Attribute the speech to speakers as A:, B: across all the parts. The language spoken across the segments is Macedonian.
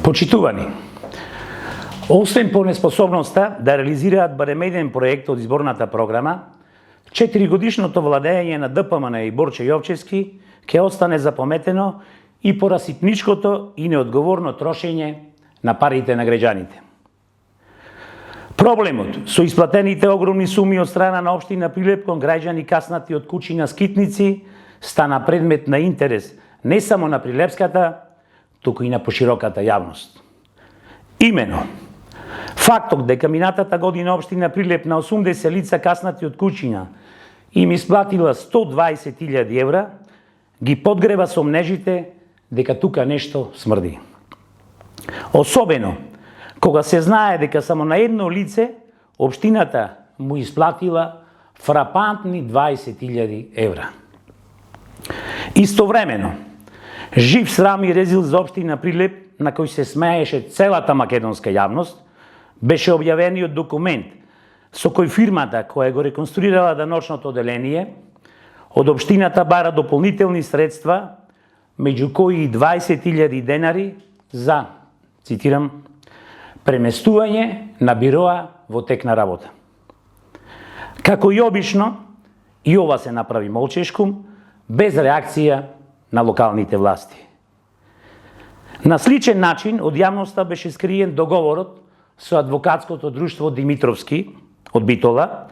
A: Почитувани, освен по неспособноста да реализираат барем еден проект од изборната програма, 4-годишното владење на ДПМН и Борче Јовчевски ќе остане запаметено и по расипничкото и неодговорно трошење на парите на граѓаните. Проблемот со исплатените огромни суми од страна на општина Прилеп кон граѓани каснати од куќи на скитници стана предмет на интерес не само на прилепската, туку и на пошироката јавност. Имено, фактот дека минатата година општина Прилеп на 80 лица каснати од куќина им исплатила 120.000 евра, ги подгрева сомнежите дека тука нешто смрди. Особено, кога се знае дека само на едно лице општината му исплатила фрапантни 20.000 евра. Истовремено, жив срам и резил за општина Прилеп, на кој се смееше целата македонска јавност, беше објавениот документ со кој фирмата која го реконструирала даночното оделение од општината бара дополнителни средства, меѓу кои и 20.000 денари за, цитирам, преместување на бироа во тек на работа. Како и обично, и ова се направи молчешкум, без реакција на локалните власти. На сличен начин од јавноста беше скриен договорот со адвокатското друштво Димитровски од Битола,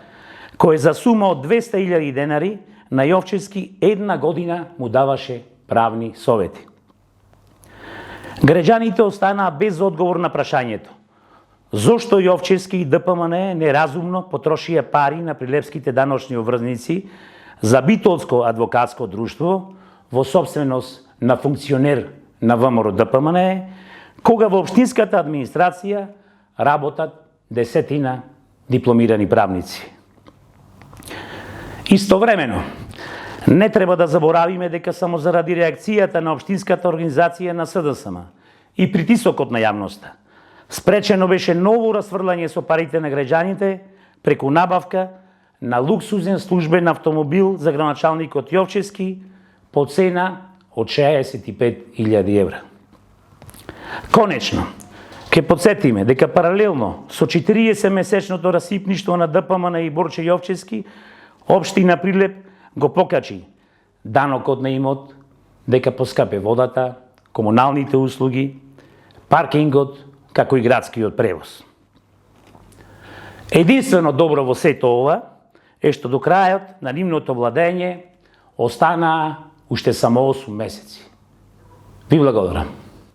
A: кој за сума од 200.000 денари на Јовчевски една година му даваше правни совети. Граѓаните останаа без одговор на прашањето зошто Јовчевски и ДПМН неразумно потрошија пари на прилепските даночни обврзници за битолско адвокатско друштво во собственост на функционер на ВМРО ДПМН, кога во општинската администрација работат десетина дипломирани правници. Истовремено, не треба да заборавиме дека само заради реакцијата на општинската организација на СДСМ и притисокот на јавноста, спречено беше ново расфрлање со парите на граѓаните преку набавка на луксузен службен автомобил за градоначалникот Јовчевски по цена од 65.000 евра. Конечно, ќе подсетиме дека паралелно со 40-месечното расипништво на ДПМН и Борче Јовчевски, општина Прилеп го покачи данокот на имот, дека поскапе водата, комуналните услуги, паркингот, како и градскиот превоз. Единствено добро во сето ова е што до крајот на нивното владење останаа уште само 8 месеци. Ви благодарам.